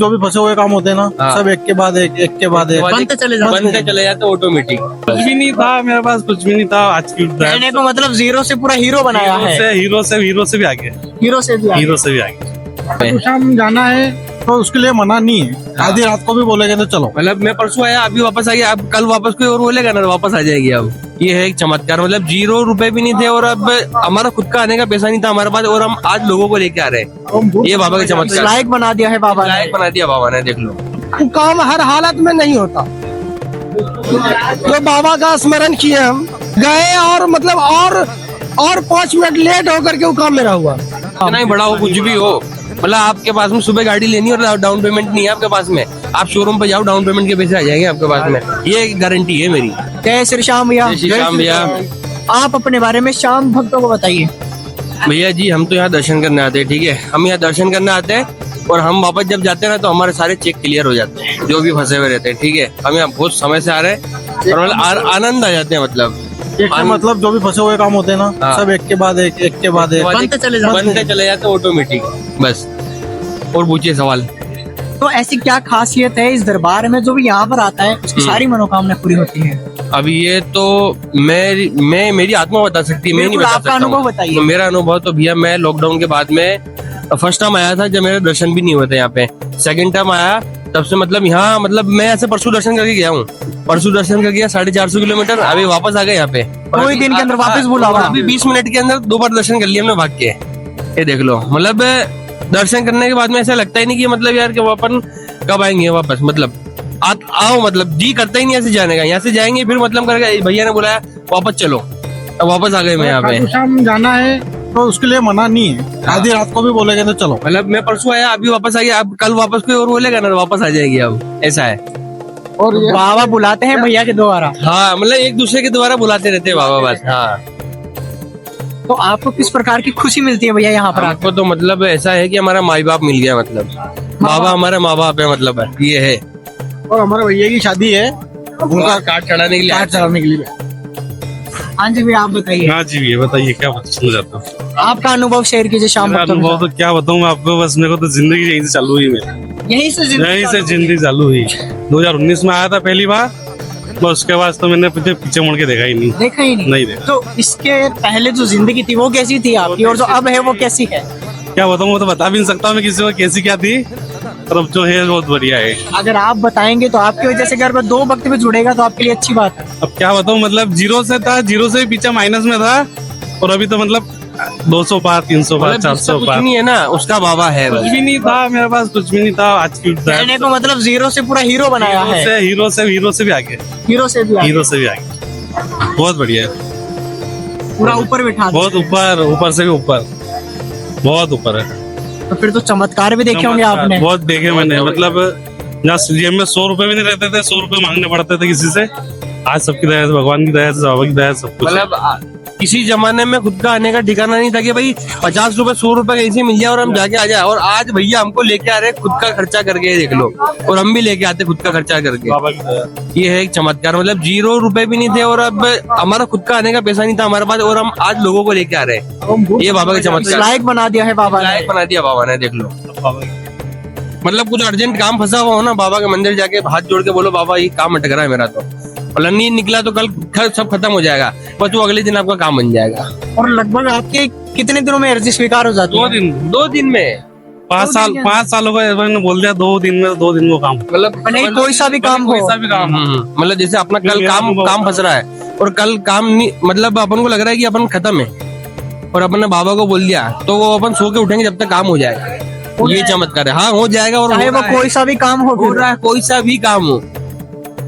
जो भी फंसे हुए काम होते हैं ना, हाँ। सब एक के बाद एक बनते चले जाते ऑटोमेटिक। कुछ भी नहीं था मेरे पास, कुछ भी नहीं था। आज की कहने को मतलब जीरो से पूरा हीरो बनाया है। हीरो से भी आगे, हीरो से भी आगे। हीरो से भी आगे। तो शाम जाना है तो उसके लिए मना नहीं है। आधी रात को भी बोलेंगे तो चलो। मतलब मैं परसों आया, अभी वापस आ गया, अब कल वापस कोई और बोलेगा ना, वापस आ जाएगी। अब ये है एक चमत्कार। मतलब 0 रुपए भी नहीं थे और अब हमारा खुद का आने का पैसा नहीं था हमारे पास, और हम आज लोगों को लेके आ रहे हैं। ये बाबा का चमत्कार, लायक बना दिया है बाबा ने। लायक बना दिया बाबा ने, देख लो। काम हर हालत में नहीं होता। तो बाबा का स्मरण किए हम गए, और मतलब और 5 मिनट लेट होकर के वो काम मेरा हुआ। कितना ही बड़ा हो, कुछ भी हो, मतलब आपके पास में सुबह गाड़ी लेनी और डाउन पेमेंट नहीं है आपके पास में, आप शोरूम पे जाओ, डाउन पेमेंट के पैसे आ जाएंगे आपके पास में। ये गारंटी है मेरी। जय श्री श्याम भैया। जय श्री श्याम भैया। आप अपने बारे में श्याम भक्तों को बताइए। भैया जी, हम तो यहाँ दर्शन करने आते हैं, ठीक है। हम यहाँ दर्शन करने आते हैं और हम वापस जब जाते हैं ना, तो हमारे सारे चेक क्लियर हो जाते हैं, जो भी फंसे हुए रहते हैं, ठीक है। हम यहाँ बहुत समय से आ रहे हैं और मतलब आनंद आ जाते हैं। मतलब जो भी फंसे हुए काम होते हैं ना, हाँ। सब एक के बाद एक बनते चले जाते ऑटोमेटिक, बस। और पूछिए सवाल। तो ऐसी क्या खासियत है इस दरबार में जो भी यहाँ पर आता है उसकी सारी मनोकामना पूरी होती है? अभी ये तो मेरी आत्मा बता सकती है, मैं नहीं बिल्कुल, बता आपका सकता अनुभव हूँ। बताइए। तो मेरा अनुभव तो भैया, मैं लॉकडाउन के बाद में फर्स्ट टाइम आया था जब मेरे दर्शन भी नहीं हुए थे यहाँ पे। सेकंड टाइम आया तब से, मतलब यहाँ, मतलब मैं ऐसे परसों दर्शन करके गया हूँ, परसों दर्शन करके गया 450 किलोमीटर, अभी वापस आ गए यहाँ पे। दो ही दिन के अंदर वापस बुलावा। अभी 20 मिनट के अंदर 2 बार दर्शन कर लिया हमने भाग के। ये देख लो, मतलब दर्शन करने के बाद में ऐसा लगता ही नहीं कि मतलब यार कि वो अपन कब आएंगे वापस, मतलब आओ, मतलब जी करता ही नहीं ऐसे जाने का। यहाँ से जाएंगे फिर मतलब करेगा, भैया ने बुलाया वापस चलो, अब वापस आ गए मैं यहाँ पे। शाम जाना है तो उसके लिए मना नहीं है। आधी रात को भी बोलेंगे तो चलो। मतलब मैं परसों आया, अभी वापस आ गया, अब कल वापस कोई और बोलेगा ना, वापस आ जाएगी। अब ऐसा है। और ये बाबा बुलाते हैं भैया के द्वारा। हाँ, मतलब एक दूसरे के द्वारा बुलाते रहते हैं बाबा, बस। हाँ, तो आपको किस प्रकार की खुशी मिलती है भैया यहाँ पर आकर? आपको तो मतलब ऐसा है कि हमारा माई बाप मिल गया, मतलब बाबा हमारे माँ बाप है, मतलब ये है। और हमारे भैया की शादी है, उनका कार्ड चढ़ाने के लिए कार्ड चलाने के लिए। हाँ जी भैया, आप बताइए। हाँ जी भैया, बताइए क्या समझ जाता हूँ। आपका अनुभव शेयर कीजिए श्याम मेरा भक्तों के अनुभव तो क्या बताऊँ मैं आपको, बस मेरे को तो जिंदगी यहीं से चालू हुई मेरी। साथ। यहीं से जिंदगी चालू हुई। 2019 में आया था पहली बार, बस उसके बाद तो मैंने पीछे मुड़ के देखा ही नहीं। देखा ही नहीं देखा। तो इसके पहले जो जिंदगी थी वो कैसी थी आपकी, और जो अब है वो कैसी है? क्या बताऊँ, वो तो बता भी नहीं सकता मैं किसी को कैसी क्या थी, पर अब जो है बहुत बढ़िया है। अगर आप बताएंगे तो आपकी वजह से घर पर 2 वक्त भी जुड़ेगा तो आपके लिए अच्छी बात है। अब क्या बताऊँ, मतलब 0 से था, 0 से भी पीछे माइनस में था, और अभी तो मतलब 200 पार, 300 पार, मतलब जिसका 400 कुछ पार। नहीं है ना, उसका बाबा है कुछ बस। भी नहीं था मेरे पास, कुछ भी नहीं था। आज की कहने को मतलब जीरो से पूरा हीरो बनाया है। हीरो से भी आगे, हीरो से भी आगे। हीरो से भी आगे। बहुत बढ़िया है, पूरा ऊपर बिठा दिया। बहुत ऊपर से भी ऊपर, बहुत ऊपर है। तो फिर तो चमत्कार भी देखे होंगे आपने। बहुत देखे मैंने, मतलब जहाँ जेब में 100 रुपए भी नहीं रहते थे, 100 रुपए मांगने पड़ते थे किसी से। आज सबकी दया से, भगवान की दया से, बाबा की दया से सब कुछ। मतलब किसी जमाने में खुद का आने का ठिकाना नहीं था कि भाई 50 रुपए 100 रुपए कहीं से मिल जाए और हम जाके आ जाए, और आज भैया हमको लेके आ रहे हैं खुद का खर्चा करके, देख लो। और हम भी लेके आते खुद का खर्चा करके। बाबा की दया। ये है एक चमत्कार। मतलब 0 रुपए भी नहीं थे और अब हमारा खुद का आने का पैसा नहीं था हमारे पास, और हम आज लोगों को लेके आ रहे हैं। ये बाबा का चमत्कार, लायक बना दिया है बाबा ने। लायक बना दिया बाबा ने, देख लो। मतलब कुछ अर्जेंट काम फंसा हुआ हो ना, बाबा के मंदिर जाके हाथ जोड़ के बोलो, बाबा ये काम अटक रहा है मेरा, तो मतलब नहीं निकला तो कल सब खत्म हो जाएगा, बस वो अगले दिन आपका काम बन जाएगा। और लगभग आपके कितने दिनों में अर्जी स्वीकार हो जाती है? 2 दिन में। 5 सालों का मैंने बोल दिया, 2 दिन में 2 दिन को काम। मतलब नहीं, कोई सा भी काम हो। कोई सा भी काम। मतलब जैसे अपना कल काम फंस रहा है और कल काम नहीं, मतलब अपन को लग रहा है कि अपन खत्म है, और अपन ने बाबा को बोल दिया तो वो अपन सो के उठेंगे जब तक काम हो जाएगा। ये चमत्कार है। हाँ, हो जाएगा। और चाहे वो कोई सा भी काम हो, हो रहा है, कोई सा भी काम हो,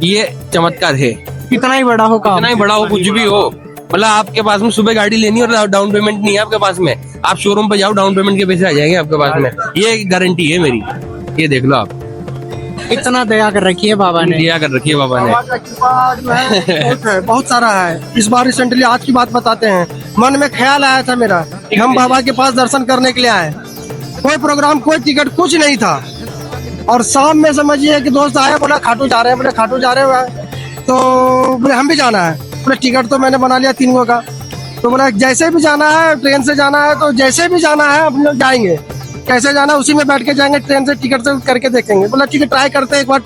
ये चमत्कार है। कितना ही बड़ा हो काम, कितना ही बड़ा हो, कुछ भी हो, मतलब आपके पास में सुबह गाड़ी लेनी और डाउन पेमेंट नहीं है आपके पास में, आप शोरूम पे जाओ, डाउन पेमेंट के पैसे आ जाएंगे आपके पास में। ये गारंटी है मेरी। ये देख लो आप, इतना दया कर रखी है बाबा ने। दिया कर रखी है बाबा ने। बहुत सारा है। इस बार रिसेंटली आज की बात बताते हैं, मन में ख्याल आया था मेरा कि हम बाबा के पास दर्शन करने के लिए आए। कोई प्रोग्राम, कोई टिकट, कुछ नहीं था। और शाम में समझिए कि दोस्त आया, बोला खाटू जा रहे हैं, बोले खाटू जा रहे हैं, तो बोले हम भी जाना है। बोले टिकट तो मैंने बना लिया 3 का, तो बोला जैसे भी जाना है, ट्रेन से जाना है, तो जैसे भी जाना है हम लोग जाएंगे। कैसे जाना उसी में बैठ के जाएंगे, ट्रेन से टिकट से करके देखेंगे। बोला ठीक है ट्राई करते हैं एक बार,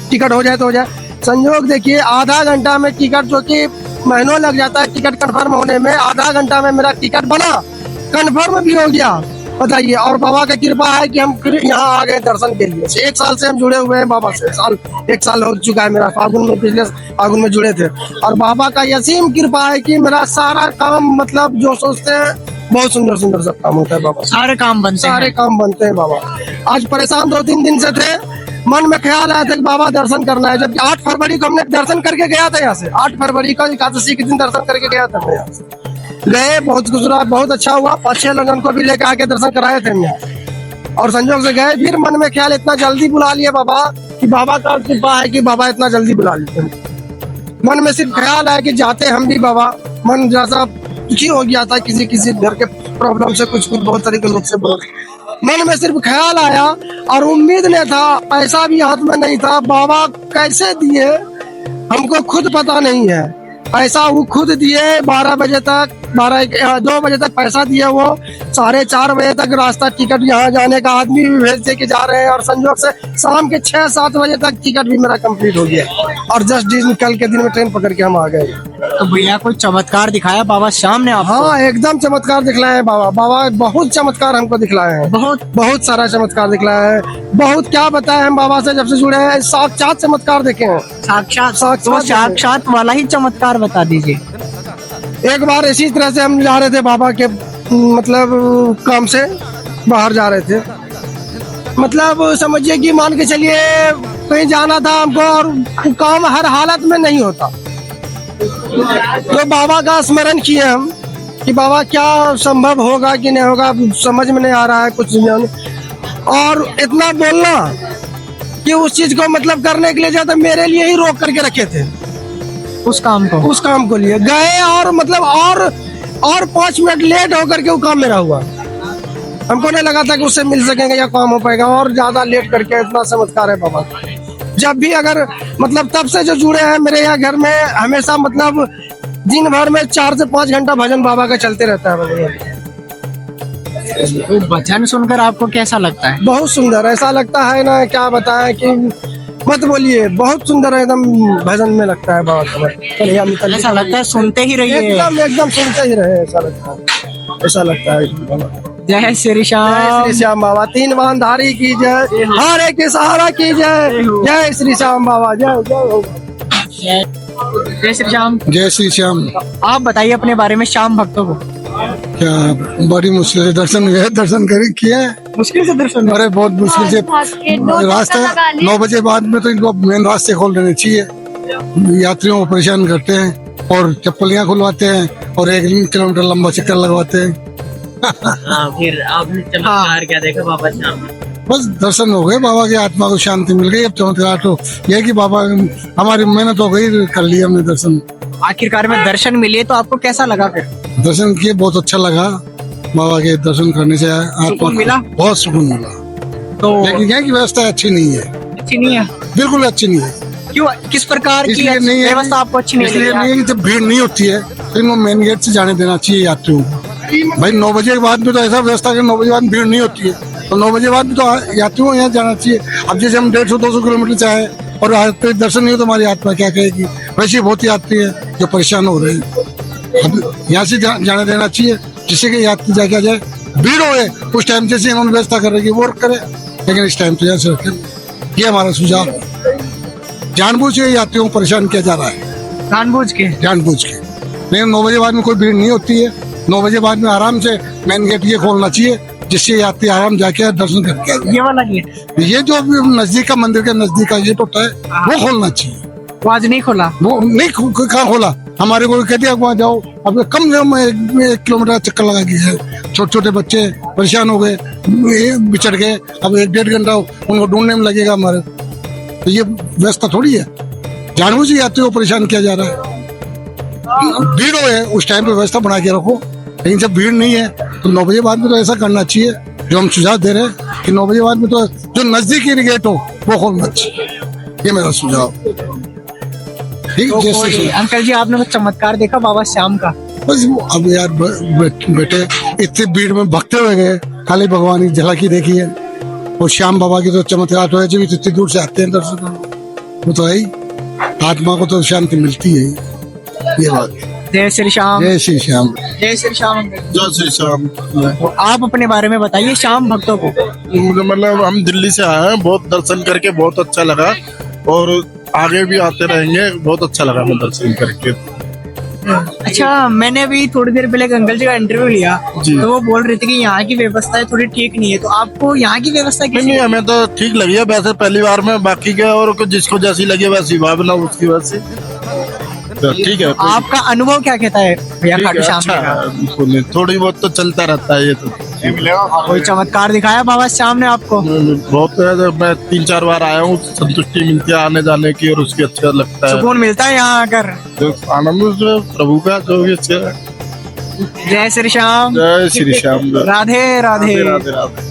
टिकट हो जाए तो हो जाए। संयोग देखिए आधा घंटा में टिकट, जो कि महीनों लग जाता है टिकट कंफर्म होने में, आधा घंटा में मेरा टिकट बना, कंफर्म भी हो गया, बताइए। और बाबा का कृपा है कि हम फिर यहाँ आ गए दर्शन के लिए। 1 साल से हम जुड़े हुए हैं बाबा से, 1 साल हो चुका है मेरा, फागुन में, पिछले फागुन में जुड़े थे। और बाबा का असीम कृपा है कि मेरा सारा काम, मतलब जो सोचते हैं बहुत सुंदर सुंदर सब काम होता है बाबा। सारे काम बनते हैं। सारे काम बनते हैं बाबा। आज परेशान 2-3 दिन से थे, मन में ख्याल आया था कि बाबा दर्शन करना है। जब 8 फरवरी को हमने दर्शन करके गया था यहाँ से, 8 फरवरी को एकादशी के दिन दर्शन करके गया था मैं यहाँ से। गए, बहुत गुजरा, बहुत अच्छा हुआ। 5-6 लोगों को भी लेकर आके दर्शन कराए थे यहाँ, और संजोग से गए। फिर मन में ख्याल, इतना जल्दी बुला लिया बाबा कि बाबा का कृपा है कि बाबा इतना जल्दी बुला लिए। मन में सिर्फ ख्याल आया कि जाते हम भी बाबा। मन जैसा दुखी हो गया था, किसी किसी घर के प्रॉब्लम से, कुछ बहुत तरह के लोग से मन में सिर्फ ख्याल आया और उम्मीद नहीं था, पैसा भी हाथ में नहीं था। बाबा कैसे दिए हमको खुद पता नहीं है। पैसा वो खुद दिए 12 बजे तक, 2 बजे तक पैसा दिए वो, 4:30 बजे तक रास्ता टिकट यहाँ जाने का आदमी भी भेज दे के जा रहे हैं। और संयोग से शाम के 6-7 बजे तक टिकट भी मेरा कंप्लीट हो गया, और जस्ट कल के दिन में ट्रेन पकड़ के हम आ गए। तो भैया कोई चमत्कार दिखाया बाबा शाम ने आपको? हाँ एकदम चमत्कार दिखलाए हैं बाबा। बाबा बहुत चमत्कार हमको दिखलाए हैं, बहुत सारा चमत्कार दिखलाया है। बहुत क्या बताए हम बाबा से जब से जुड़े हैं, साक्षात चमत्कार देखे हैं। साक्षात वाला ही चमत्कार बता दीजिए। एक बार इसी तरह से हम जा रहे थे बाबा के, मतलब काम से बाहर जा रहे थे, मतलब समझिए कि मान के चलिए कहीं जाना था हमको, और काम हर हालत में नहीं होता। तो बाबा का स्मरण किए हम कि बाबा क्या संभव होगा कि नहीं होगा, समझ में नहीं आ रहा है कुछ। और इतना बोलना कि उस चीज को मतलब करने के लिए जाते मेरे लिए ही रोक करके रखे थे उस काम को लिए गए, और मतलब और 5 मिनट लेट होकर के वो काम मेरा हुआ। हमको नहीं लगा था कि उससे मिल सकेंगे या काम हो पाएगा, और ज्यादा लेट करके। इतना चमत्कार है बाबा। जब भी अगर मतलब तब से जो जुड़े हैं मेरे यहाँ घर में, हमेशा मतलब दिन भर में 4 से 5 घंटा भजन बाबा का चलते रहता है। तो भजन सुनकर आपको कैसा लगता है? बहुत सुंदर, ऐसा लगता है ना क्या बताएं कि मत बोलिए, बहुत सुंदर एकदम भजन में लगता है बाबा का। ऐसा लगता है सुनते ही रहिए, एकदम सुनते ही रहे, ऐसा लगता है। जय श्री श्याम बाबा, 3 बांधारी की जय, हारे के सहारा की जय, जय श्री श्याम बाबा, जय जय। जय श्री श्याम। जय श्री श्याम। आप बताइए अपने बारे में श्याम भक्तों को। क्या बड़ी मुश्किल से दर्शन गए, दर्शन करे किया, मुश्किल से दर्शन? अरे बहुत मुश्किल से। रास्ता 9 बजे बाद में तो इनको मेन रास्ते खोल देने चाहिए। यात्रियों को परेशान करते हैं और चप्पलियां खुलवाते हैं और 1 किलोमीटर लंबा चक्कर लगवाते हैं। फिर आपने चमत्कार क्या देखा बाबा शाम में? बस दर्शन हो गए, बाबा की आत्मा को शांति मिल गई। अब चमत्कार तो यह कि बाबा हमारी मेहनत हो गई, कर लिया हमने दर्शन। आखिरकार में दर्शन मिले तो आपको कैसा लगा? फिर दर्शन किए, बहुत अच्छा लगा। बाबा के दर्शन करने से आत्मा मिला, बहुत सुकून मिला। तो लेकिन क्या की व्यवस्था अच्छी नहीं है, बिल्कुल अच्छी नहीं है। क्यों, किस प्रकार की नहीं है व्यवस्था आपको अच्छी नहीं इसलिए नहीं है कि जब भीड़ नहीं होती है तो इनको मेन गेट से जाने देना चाहिए यात्रियों को। भाई 9 बजे के बाद में तो ऐसा व्यवस्था है 9 बजे बाद भीड़ नहीं होती है, तो 9 बजे बाद में तो यात्रियों को यहाँ जाना चाहिए। अब जैसे हम 150-200 किलोमीटर चाहे और दर्शन नहीं हो तो हमारी आत्मा क्या कहेगी। वैसे बहुत यात्री है जो परेशान हो रहे हैं, अब यहाँ से जाने देना चाहिए, जिससे कि यात्री जाके आ जाए। भीड़ हो उस टाइम जैसे इन्होंने व्यवस्था कर रही है वो करे, लेकिन इस टाइम तो यहाँ से रखें। ये हमारा सुझाव है। जानबूझ के यात्रियों को परेशान किया जा रहा है, जानबूझ के। लेकिन 9 बजे बाद में कोई भीड़ नहीं होती है। 9 बजे बाद में आराम से मेन गेट ये खोलना चाहिए, जिससे यात्री आराम जाके दर्शन करके। ये वाला गेट, ये जो नजदीक का मंदिर के नजदीक का गेट होता है वो खोलना चाहिए। वो आज नहीं खोला? वो नहीं कहाँ खोला, हमारे को कह दिया वहाँ जाओ। अब कम से कम 1 किलोमीटर चक्कर लगा के है। छोटे छोटे बच्चे परेशान हो गए, बिछड़ गए। अब 1-1.5 घंटा उनको ढूंढने में लगेगा हमारे। तो ये व्यवस्था थोड़ी है, जानबूझ के यात्रियों को परेशान किया जा रहा है। भीड़ है उस टाइम पे व्यवस्था बना के रखो, लेकिन जब भीड़ नहीं है तो 9 बजे बाद में तो ऐसा करना चाहिए जो हम सुझाव दे रहे हैं कि 9 बजे बाद में तो जो नजदीकी गेट हो वो खोलना चाहिए। ये मेरा सुझाव। ठीक है। जैसे अंकल जी आपने कुछ चमत्कार देखा बाबा श्याम का? बस अब यार बेटे इतनी भीड़ में भगते हुए गए खाली भगवान की झलक ही देखी है। और श्याम बाबा की तो चमत्कार तो है, जब इतनी दूर से आते हैं दर्शन करने, वो तो है ही, आत्मा को तो शांति मिलती है। ये बात। जय श्री श्याम। जय श्री श्याम। जय श्री श्याम। जय श्री श्याम। तो आप अपने बारे में बताइए श्याम भक्तों को। मतलब हम दिल्ली से आए हैं, बहुत दर्शन करके बहुत अच्छा लगा और आगे भी आते रहेंगे। बहुत अच्छा लगा हमें दर्शन करके। अच्छा, मैंने अभी थोड़ी देर पहले एक अंकल जी का इंटरव्यू लिया, तो वो बोल रहे थे कि यहाँ की व्यवस्था थोड़ी ठीक नहीं है, तो आपको यहाँ की व्यवस्था कैसी नहीं, हमें तो ठीक लगी है वैसे पहली बार में। बाकी क्या, और जिसको जैसी लगी वैसी भावना उसकी वैसे तो ठीक है। आपका अनुभव क्या कहता है भैया खाटू श्याम जी का? अच्छा, थोड़ी बहुत तो चलता रहता है ये तो। कोई चमत्कार दिखाया बाबा श्याम ने आपको? बहुत है, मैं 3-4 बार आया हूँ, संतुष्टि मिलती है आने जाने की और उसकी अच्छा लगता है। सुकून मिलता है यहाँ आकर? तो आनंद जो प्रभु का जो भी अच्छा है। जय श्री श्याम। जय श्री श्याम। राधे राधे। राधे राधे।